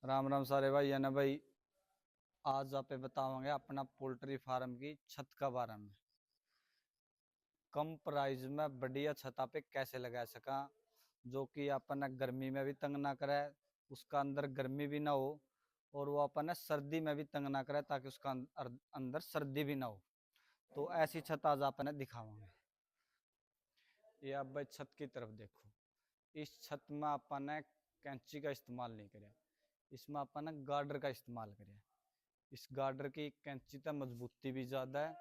राम राम सारे भाई है ना भाई। आज आप बताओगे अपना पोल्ट्री फार्म की छत का बारे में। कम प्राइस में बढ़िया छत पे कैसे लगा सका, जो कि अपन गर्मी में भी तंग ना करे, उसका अंदर गर्मी भी ना हो, और वो अपन सर्दी में भी तंग ना करे ताकि उसका अंदर सर्दी भी ना हो। तो ऐसी छत आज अपन दिखावांगे। ये आप भाई छत की तरफ देखो। इस छत में अपन ने कैंची का इस्तेमाल नहीं करें, इसमें अपन ने गार्डर का इस्तेमाल करें। इस गार्डर की कैंची तो मजबूती भी ज़्यादा है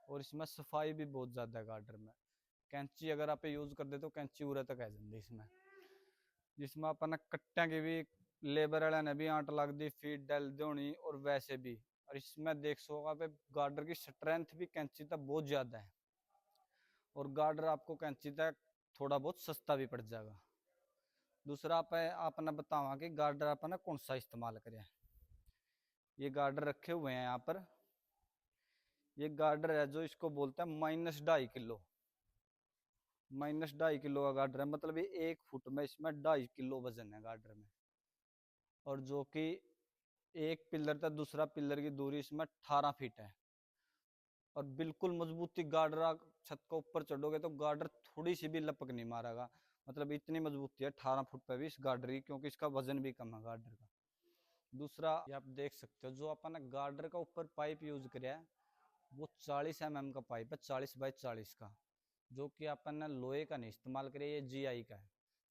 और इसमें सफाई भी बहुत ज़्यादा है गार्डर में। कैंची अगर आप यूज़ कर दे तो कैंची उरे तक आ जाती इसमें। जिसमें अपन कट्टिया की भी लेबर वाले ने भी आंट लग दी, फीड डाल दी होनी, और वैसे भी। और इसमें देख सो आप गार्डर की स्ट्रेंथ भी कैंची तक बहुत ज़्यादा है, और गार्डर आपको कैंची तक थोड़ा बहुत सस्ता भी पड़ जाएगा। दूसरा आपने बतावा कि गार्डर अपन कौन सा इस्तेमाल करें। ये गार्डर रखे हुए हैं यहाँ पर। ये गार्डर है जो इसको बोलते हैं -2.5 किलो। -2.5 किलो का गार्डर है, मतलब ये 1 फुट में इसमें 2.5 किलो वजन है गार्डर में। और जो कि एक पिलर तक दूसरा पिलर की दूरी इसमें 18 फीट है। और बिल्कुल मजबूती गार्डर, छत के ऊपर चढ़ोगे तो गार्डर थोड़ी सी भी लपक नहीं मारेगा। मतलब इतनी मजबूती है 18 फुट पे भी इस गार्डर की, क्योंकि इसका वजन भी कम है गार्डर का। दूसरा ये आप देख सकते हो, जो अपन ने गार्डर का ऊपर पाइप यूज किया है वो 40 mm का पाइप है, 40 बाई 40 का। जो कि अपन ने लोहे का नहीं इस्तेमाल करे, ये GI का है,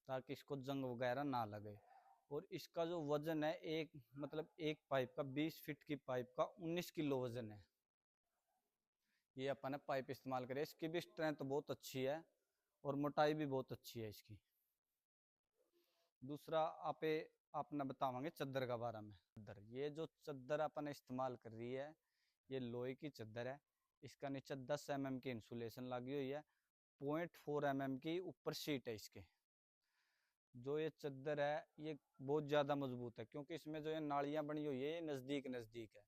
ताकि इसको जंग वगैरह ना लगे। और इसका जो वजन है, एक पाइप का 20 फीट की पाइप का 19 किलो वजन है। ये अपन ने पाइप इस्तेमाल करे। इसकी भी स्ट्रेंथ बहुत अच्छी है और मोटाई भी बहुत अच्छी है इसकी। दूसरा आपने बतावांगे चद्दर का बारे में। चद्दर, ये जो चद्दर अपन इस्तेमाल कर रही है ये लोहे की चद्दर है। इसका नीचे 10 mm की इंसुलेशन लगी हुई है, 0.4 mm की ऊपर शीट है इसके। जो ये चद्दर है ये बहुत ज़्यादा मजबूत है, क्योंकि इसमें जो ये नालियाँ बनी हुई है ये नज़दीक नज़दीक है।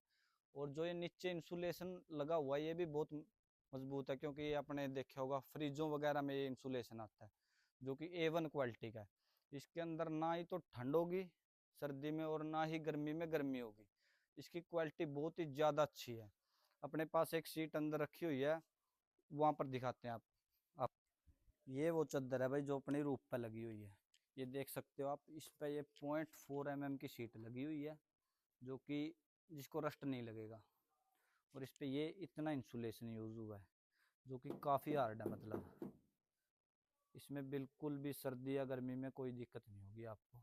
और जो ये नीचे इंसुलेशन लगा हुआ है ये भी बहुत मजबूत है, क्योंकि ये आपने देखा होगा फ्रिजों वगैरह में ये इंसुलेशन आता है, जो कि A1 क्वालिटी का है। इसके अंदर ना ही तो ठंड होगी सर्दी में और ना ही गर्मी में गर्मी होगी। इसकी क्वालिटी बहुत ही ज़्यादा अच्छी है। अपने पास एक शीट अंदर रखी हुई है, वहाँ पर दिखाते हैं आप ये वो चद्दर है भाई जो अपनी रूफ पर लगी हुई है। ये देख सकते हो आप, इस पर ये 0.4 mm की शीट लगी हुई है, जो कि जिसको रस्ट नहीं लगेगा। और इस पे ये इतना इंसुलेशन यूज हुआ है, जो कि काफ़ी हार्ड है। मतलब इसमें बिल्कुल भी सर्दी या गर्मी में कोई दिक्कत नहीं होगी आपको।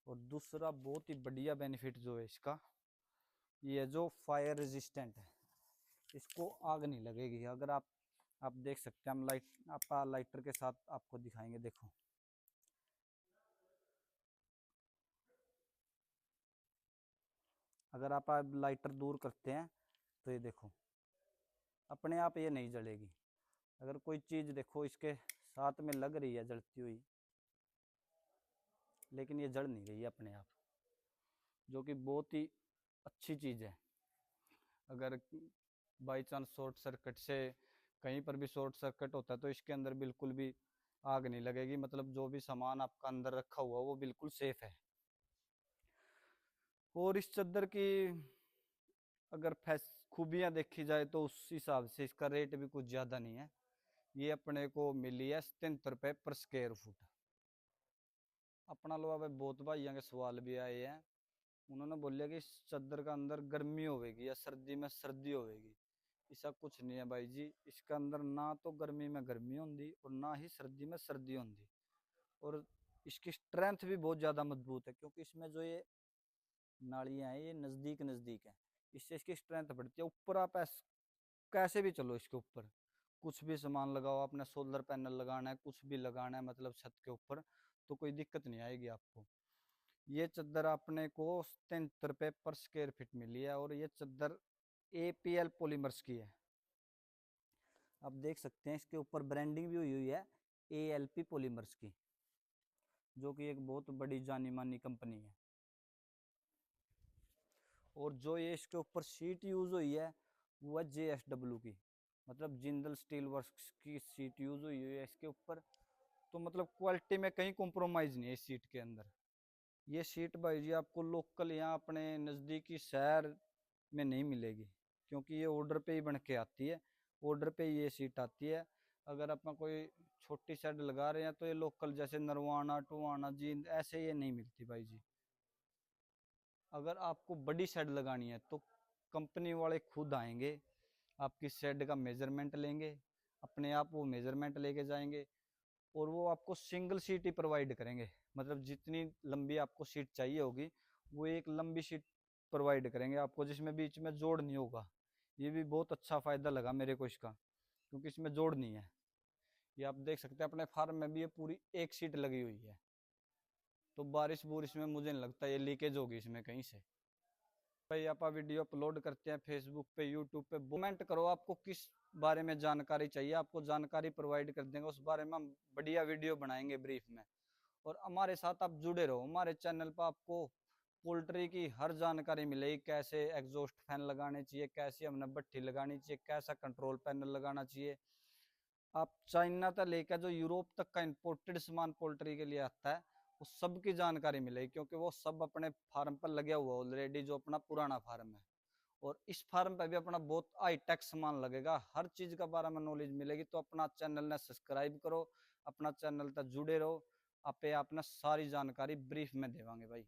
और दूसरा बहुत ही बढ़िया बेनिफिट जो है इसका, ये जो फायर रेजिस्टेंट है, इसको आग नहीं लगेगी। अगर आप देख सकते हैं, हम लाइटर के साथ आपको दिखाएंगे। देखो, अगर आप लाइटर दूर करते हैं तो ये देखो अपने आप ये नहीं जलेगी। अगर कोई चीज़ देखो इसके साथ में लग रही है जलती हुई, लेकिन ये जल नहीं रही है अपने आप, जो कि बहुत ही अच्छी चीज़ है। अगर बाई चांस शॉर्ट सर्किट से कहीं पर भी शॉर्ट सर्किट होता है तो इसके अंदर बिल्कुल भी आग नहीं लगेगी। मतलब जो भी सामान आपका अंदर रखा हुआ वो बिल्कुल सेफ है। और इस चादर की अगर खूबियाँ देखी जाए तो उस हिसाब से इसका रेट भी कुछ ज़्यादा नहीं है। ये अपने को मिली है 77 रुपये पर स्क्वायर फुट। अपना लो अब बहुत भाइयों के सवाल भी आए हैं, उन्होंने बोलिया कि इस चादर का अंदर गर्मी होगी या सर्दी में सर्दी होगी। ऐसा कुछ नहीं है भाई जी, इसका अंदर ना तो गर्मी में गर्मी होंगी और ना ही सर्दी में सर्दी होंगी। और इसकी स्ट्रेंथ भी बहुत ज़्यादा मजबूत है, क्योंकि इसमें जो ये नालियाँ हैं ये नज़दीक नज़दीक है, इससे इसकी स्ट्रेंथ बढ़ती है। ऊपर आप कैसे भी चलो इसके ऊपर, कुछ भी सामान लगाओ, आपने सोलर पैनल लगाना है, कुछ भी लगाना है मतलब छत के ऊपर, तो कोई दिक्कत नहीं आएगी आपको। ये चद्दर अपने को 73 रुपये पर स्क्वायर फीट मिली है, और ये चद्दर APL पॉलीमर्स की है। आप देख सकते हैं इसके ऊपर ब्रांडिंग भी हुई हुई है ALP पॉलीमर्स की, जो कि एक बहुत बड़ी जानी मानी कंपनी है। और जो ये इसके ऊपर शीट यूज हुई है वो है JSW की, मतलब जिंदल स्टील वर्क्स की शीट यूज हुई है इसके ऊपर। तो मतलब क्वालिटी में कहीं कॉम्प्रोमाइज़ नहीं है इस सीट के अंदर। ये सीट भाई जी आपको लोकल यहाँ अपने नज़दीकी शहर में नहीं मिलेगी, क्योंकि ये ऑर्डर पे ही बन के आती है। ऑर्डर पे ही ये सीट आती है। अगर अपना कोई छोटी शेड लगा रहे हैं तो ये लोकल जैसे नरवाना टुवाना जींद ऐसे ये नहीं मिलती भाई जी। अगर आपको बड़ी शेड लगानी है तो कंपनी वाले खुद आएंगे, आपकी शेड का मेजरमेंट लेंगे, अपने आप वो मेजरमेंट लेके जाएंगे और वो आपको सिंगल सीट ही प्रोवाइड करेंगे। मतलब जितनी लंबी आपको सीट चाहिए होगी वो एक लंबी सीट प्रोवाइड करेंगे आपको, जिसमें बीच में जोड़ नहीं होगा। ये भी बहुत अच्छा फायदा लगा मेरे को इसका, क्योंकि इसमें जोड़ नहीं है। ये आप देख सकते हैं अपने फार्म में भी ये पूरी एक सीट लगी हुई है, तो बारिश बुरिश में मुझे नहीं लगता ये लीकेज होगी इसमें कहीं से। भाई आप वीडियो अपलोड करते हैं फेसबुक पे यूट्यूब पे, कमेंट करो आपको किस बारे में जानकारी चाहिए, आपको जानकारी प्रोवाइड कर देंगे, उस बारे में हम बढ़िया वीडियो बनाएंगे ब्रीफ में। और हमारे साथ आप जुड़े रहो, हमारे चैनल पर आपको पोल्ट्री की हर जानकारी मिलेगी। कैसे एग्जॉस्ट फैन लगाने चाहिए, कैसी हमने भट्ठी लगानी चाहिए, कैसा कंट्रोल पैनल लगाना चाहिए। आप चाइना तक लेकर जो यूरोप तक का इंपोर्टेड सामान पोल्ट्री के लिए आता है उस सब की जानकारी मिलेगी, क्योंकि वो सब अपने फार्म पर लगे हुआ ऑलरेडी, जो अपना पुराना फार्म है। और इस फार्म पे भी अपना बहुत हाई टेक सामान लगेगा, हर चीज का बारे में नॉलेज मिलेगी। तो अपना चैनल ने सब्सक्राइब करो, अपना चैनल तक जुड़े रहो, आपे आपने सारी जानकारी ब्रीफ में देवांगे भाई।